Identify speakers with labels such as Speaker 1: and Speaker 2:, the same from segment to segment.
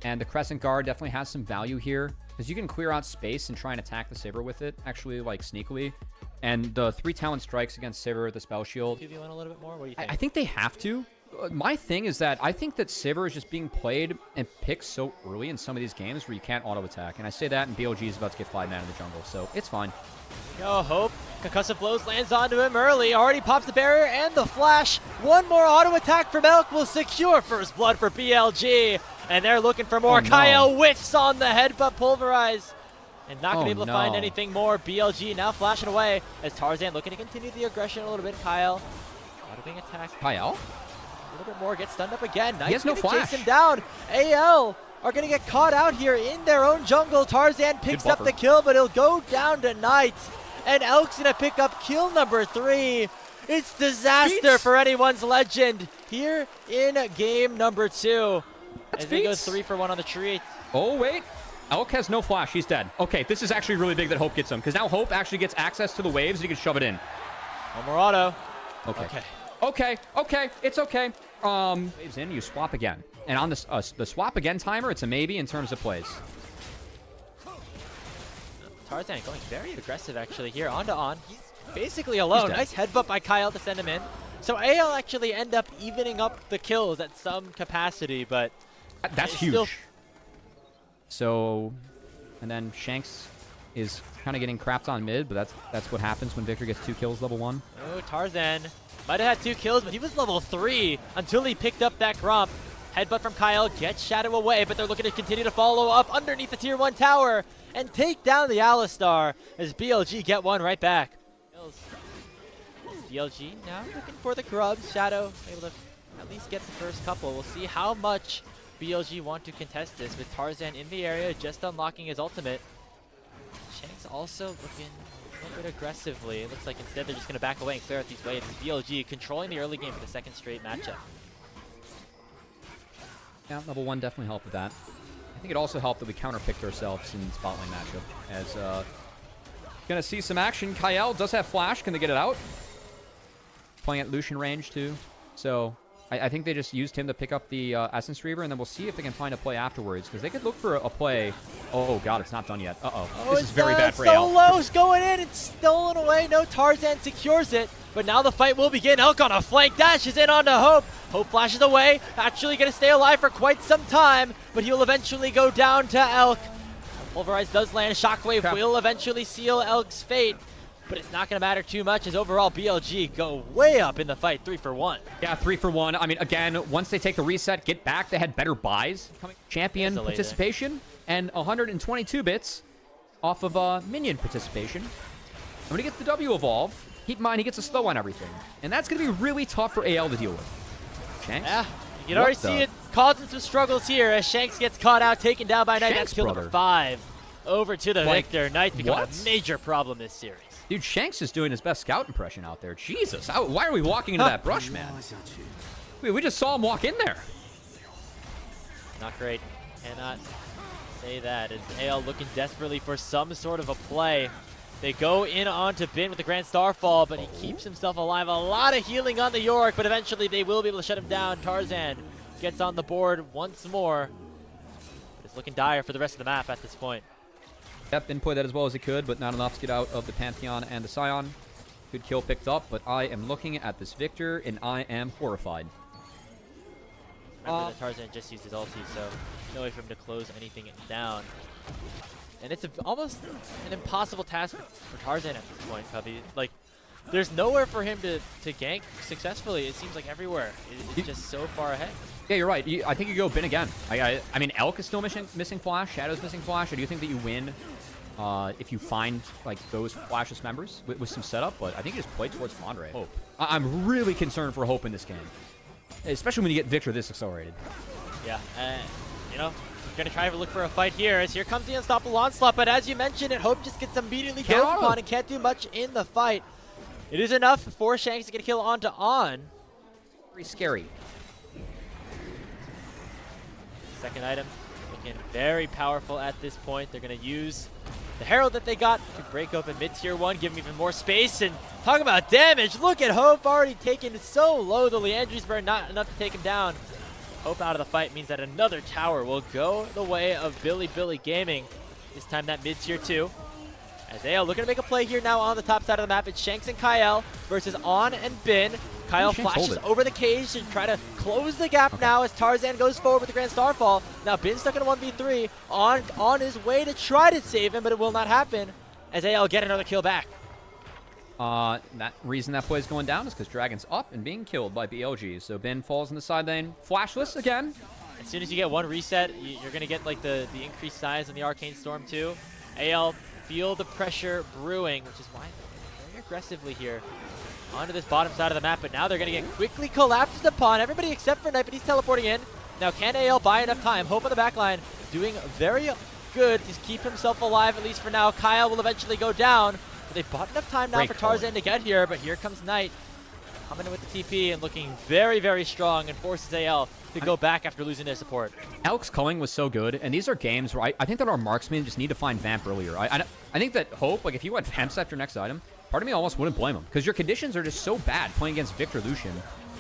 Speaker 1: And the Crescent Guard definitely has some value here, because you can clear out space and try and attack the Sivir with it, actually, like, sneakily. And the 3 talent strikes against Sivir, the spell shield.
Speaker 2: Do you want a little bit more? What do you think?
Speaker 1: I think they have to. My thing is that I think that Sivir is just being played and picked so early in some of these games where you can't auto-attack. And I say that, and BLG is about to get 5-man in the jungle, so it's fine.
Speaker 2: Yo, Hope. Concussive blows lands onto him early. Already pops the barrier and the flash. One more auto attack from Elk will secure first blood for BLG. And they're looking for more.
Speaker 1: Oh, no.
Speaker 2: Kyle whiffs on the headbutt pulverize. And not going to be able to find
Speaker 1: no.
Speaker 2: anything more. BLG now flashing away as Tarzan looking to continue the aggression a little bit. Kyle. Auto being attacked.
Speaker 1: Kyle?
Speaker 2: A little bit more. Gets stunned up again.
Speaker 1: He has no flash.
Speaker 2: Chase him down. AL are going to get caught out here in their own jungle. Tarzan picks up the kill, but he'll go down to Knight. And Elk's going to pick up kill number 3. It's disaster for anyone's legend here in game number 2.
Speaker 1: That's
Speaker 2: as he goes 3 for 1 on the tree.
Speaker 1: Oh, wait. Elk has no flash. He's dead. Okay, this is actually really big that Hope gets him, because now Hope actually gets access to the waves and he can shove it in.
Speaker 2: One more auto.
Speaker 1: Okay. Okay. It's okay. Waves in, you swap again. And on this the swap again timer, it's a maybe in terms of plays.
Speaker 2: Tarzan going very aggressive actually here. On to on. He's basically alone. Nice headbutt by Kyle to send him in. So AL actually end up evening up the kills at some capacity, but
Speaker 1: that's huge. So, and then Shanks is kind of getting crapped on mid, but that's what happens when Victor gets 2 kills level 1.
Speaker 2: Oh, Tarzan might have had 2 kills, but he was level 3 until he picked up that Gromp. Headbutt from Kyle, gets Shadow away, but they're looking to continue to follow up underneath the tier 1 tower and take down the Alistar as BLG get one right back. BLG now looking for the grubs. Shadow able to at least get the first couple. We'll see how much BLG want to contest this with Tarzan in the area, just unlocking his ultimate. Shanks also looking a little bit aggressively. It looks like instead they're just going to back away and clear out these waves. BLG controlling the early game for the 2nd straight matchup.
Speaker 1: Yeah, level 1 definitely helped with that. I think it also helped that we counterpicked ourselves in the spot lane matchup. As gonna see some action. Kyle does have flash. Can they get it out? Playing at Lucian range too. So I think they just used him to pick up the Essence Reaver, and then we'll see if they can find a play afterwards, because they could look for a play. Oh god, it's not done yet. This is very bad for AL.
Speaker 2: Solo's going in. It's stolen away. No, Tarzan secures it. But now the fight will begin. Elk on a flank dashes in onto Hope. Hope flashes away. Actually going to stay alive for quite some time, but he'll eventually go down to Elk. Pulverize does land. Shockwave will eventually seal Elk's fate, but it's not going to matter too much as overall BLG go way up in the fight, 3 for 1.
Speaker 1: Yeah, 3 for 1. I mean, again, once they take the reset, get back, they had better buys. Champion participation and 122 bits off of minion participation. I'm going to get the W evolve. Keep in mind, he gets a slow on everything. And that's going to be really tough for AL to deal with. Shanks? Yeah,
Speaker 2: you can already see it causing some struggles here as Shanks gets caught out, taken down by Knight. That's kill number 5. Over to the Victor. Knight's become a major problem this series.
Speaker 1: Dude, Shanks is doing his best scout impression out there. Jesus, why are we walking into that brush, man? We just saw him walk in there.
Speaker 2: Not great. Cannot say that. As AL looking desperately for some sort of a play. They go in onto Bin with the Grand Starfall, but he keeps himself alive. A lot of healing on the York, but eventually they will be able to shut him down. Tarzan gets on the board once more. But it's looking dire for the rest of the map at this point.
Speaker 1: Yep, Bin played that as well as he could, but not enough to get out of the Pantheon and the Scion. Good kill picked up, but I am looking at this Victor, and I am horrified.
Speaker 2: Remember that Tarzan just used his ulti, so no way for him to close anything down. And it's almost an impossible task for Tarzan at this point, Cubby. Like, there's nowhere for him to gank successfully. It seems like everywhere is just so far ahead.
Speaker 1: Yeah, you're right. I think you go Bin again. I mean, Elk is still missing flash. Shadow's missing flash. I do think that you win if you find like those flashless members with some setup, but I think you just play towards Mondre. Hope. I'm really concerned for Hope in this game, especially when you get Victor this accelerated.
Speaker 2: Yeah, you know, going to try to look for a fight here as here comes the unstoppable onslaught, but as you mentioned, Hope just gets immediately killed upon and can't do much in the fight. It is enough for Shanks to get a kill onto On.
Speaker 1: Very scary.
Speaker 2: Second item looking very powerful at this point. They're going to use the Herald that they got to break open mid-tier 1, give him even more space, and talk about damage. Look at Hope already taken so low. The Leandry's burn not enough to take him down. Hope out of the fight means that another tower will go the way of Bilibili Gaming. This time that mid-tier 2. As AL looking to make a play here now on the top side of the map. It's Shanks and Kyle versus On and Bin. Kyle flashes over the cage to try to close the gap now as Tarzan goes forward with the Grand Starfall. Now Bin stuck in a 1v3. On his way to try to save him, but it will not happen as AL get another kill back.
Speaker 1: That reason that play is going down is because Dragon's up and being killed by BLG. So Ben falls in the side lane, flashless again.
Speaker 2: As soon as you get one reset, you're going to get like the increased size in the Arcane Storm too. AL feel the pressure brewing, which is why they're very aggressively here onto this bottom side of the map. But now they're going to get quickly collapsed upon. Everybody except for Knight, but he's teleporting in. Now can AL buy enough time? Hope on the back line doing very good to keep himself alive, at least for now. Kyle will eventually go down. They bought enough time now for Tarzan to get here, but here comes Knight coming in with the TP and looking very, very strong and forces AL to go back after losing their support.
Speaker 1: Alex culling was so good, and these are games where I think that our marksmen just need to find Vamp earlier. I think that Hope, like if he went Vamps after next item, part of me almost wouldn't blame him because your conditions are just so bad playing against Victor Lucian.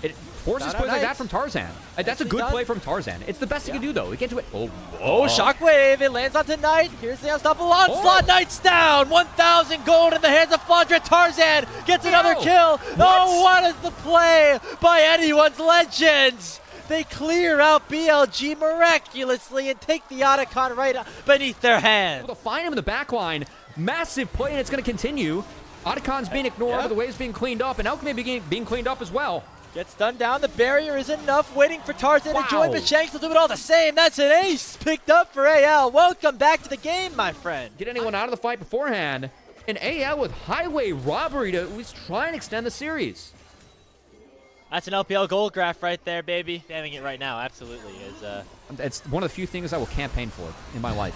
Speaker 1: It forces plays like that from Tarzan. That's a good play from Tarzan. It's the best he can do, though. He can't do it. Oh,
Speaker 2: Shockwave. It lands onto Knight. Here's the unstoppable onslaught. Knight's down. 1,000 gold in the hands of Flandre. Tarzan gets another kill. Oh, what is the play by anyone's legends? They clear out BLG miraculously and take the Otacon right beneath their hand.
Speaker 1: They'll find him in the back line. Massive play, and it's going to continue. Otacon's being ignored, but the wave's being cleaned up, and Alchemy being cleaned up as well.
Speaker 2: Gets stunned down. The barrier is enough. Waiting for Tarzan to join, but Shanks will do it all the same. That's an ace picked up for AL. Welcome back to the game, my friend.
Speaker 1: Get anyone out of the fight beforehand. And AL with highway robbery to at least try and extend the series.
Speaker 2: That's an LPL gold graph right there, baby. Having it right now, absolutely.
Speaker 1: It's one of the few things I will campaign for in my life.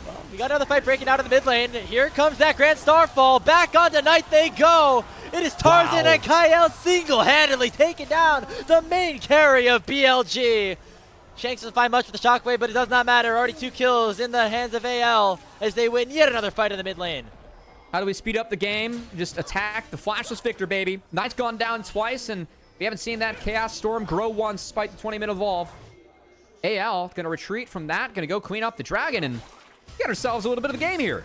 Speaker 2: Well, we got another fight breaking out of the mid lane. Here comes that Grand Starfall. Back onto Knight they go. It is Tarzan and Kyle single-handedly taking down the main carry of BLG. Shanks doesn't find much with the Shockwave, but it does not matter. Already 2 kills in the hands of AL as they win yet another fight in the mid lane.
Speaker 1: How do we speed up the game? Just attack the flashless Victor, baby. Knight's gone down twice, and we haven't seen that Chaos Storm grow once despite the 20-minute evolve. AL going to retreat from that, going to go clean up the Dragon, and get ourselves a little bit of a game here.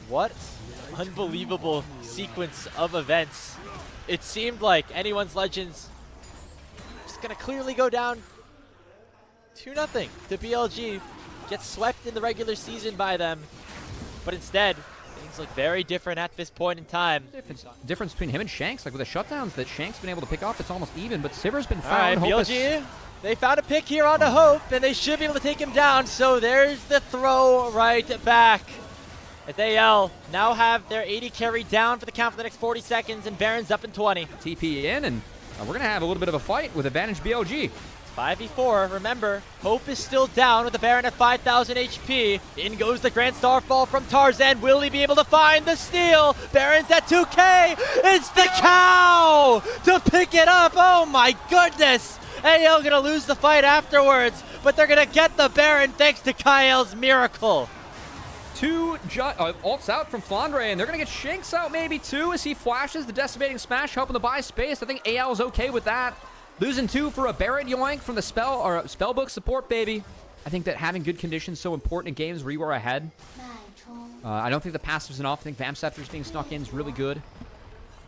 Speaker 2: What unbelievable sequence of events. It seemed like anyone's legends just going to clearly go down 2-0 to BLG. Gets swept in the regular season by them. But instead, things look very different at this point in time.
Speaker 1: Difference between him and Shanks, like with the shutdowns that Shanks been able to pick up, it's almost even, but Siver's been found.
Speaker 2: All right, BLG, they found a pick here onto Hope, and they should be able to take him down, so there's the throw right back. As AL now have their 80 carry down for the count for the next 40 seconds, and Baron's up in 20.
Speaker 1: TP in, and we're going to have a little bit of a fight with advantage BLG.
Speaker 2: 5v4, remember, Hope is still down with the Baron at 5,000 HP. In goes the Grand Starfall from Tarzan. Will he be able to find the steal? Baron's at 2k. It's the cow to pick it up. Oh my goodness. AL gonna lose the fight afterwards, but they're gonna get the Baron thanks to Kyle's miracle.
Speaker 1: 2 ults out from Flandre, and they're going to get Shanks out maybe too as he flashes the Decimating Smash, helping to buy space. I think AL is okay with that. Losing 2 for a Barret yoink from the spellbook support, baby. I think that having good conditions is so important in games where you are ahead. I don't think the passive's enough. I think Vamp Scepter's being snuck in is really good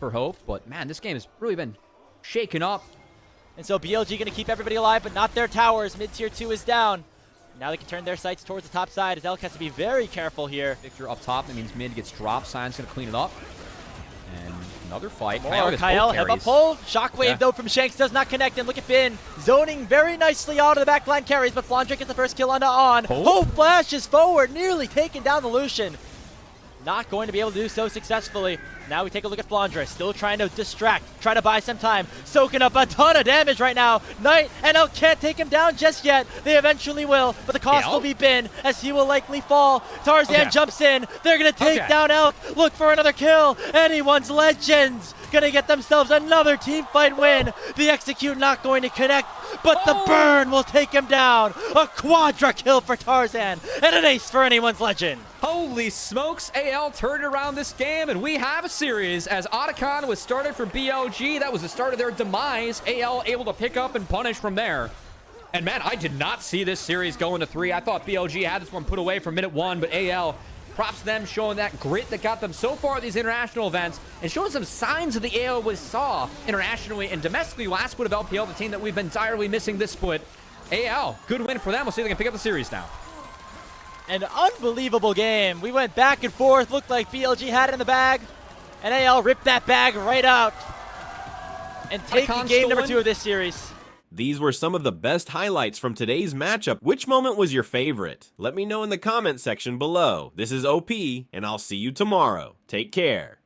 Speaker 1: for Hope. But, man, this game has really been shaken up.
Speaker 2: And so BLG going to keep everybody alive, but not their towers. Mid-tier 2 is down. Now they can turn their sights towards the top side as Elk has to be very careful here.
Speaker 1: Victor up top. That means mid gets dropped. Sion's going to clean it up. And another fight.
Speaker 2: Kyle, head up pull. Shockwave, though, from Shanks does not connect. And look at Bin zoning very nicely out of the backline carries, but Flandre gets the first kill onto On. Hope flashes forward, nearly taking down the Lucian. Not going to be able to do so successfully. Now we take a look at Flandre, still trying to distract, trying to buy some time, soaking up a ton of damage right now. Knight and Elk can't take him down just yet. They eventually will, but the cost will be Bin as he will likely fall. Tarzan jumps in. They're going to take down Elk. Look for another kill. Anyone's legends gonna get themselves another team fight win. The execute not going to connect, but the burn will take him down. A quadra kill for Tarzan and an ace for anyone's legend.
Speaker 1: Holy smokes, AL turned around this game, and we have a series as Otacon was started for BLG. That was the start of their demise. AL able to pick up and punish from there. And man, I did not see this series going to 3. I thought BLG had this one put away from minute 1, but AL, props to them showing that grit that got them so far at these international events and showing some signs of the AL we saw internationally and domestically last split of LPL, the team that we've been direly missing this split. AL, good win for them. We'll see if they can pick up the series now.
Speaker 2: An unbelievable game. We went back and forth, looked like BLG had it in the bag, and AL ripped that bag right out and take the game number 2 of this series.
Speaker 3: These were some of the best highlights from today's matchup. Which moment was your favorite? Let me know in the comment section below. This is OP, and I'll see you tomorrow. Take care.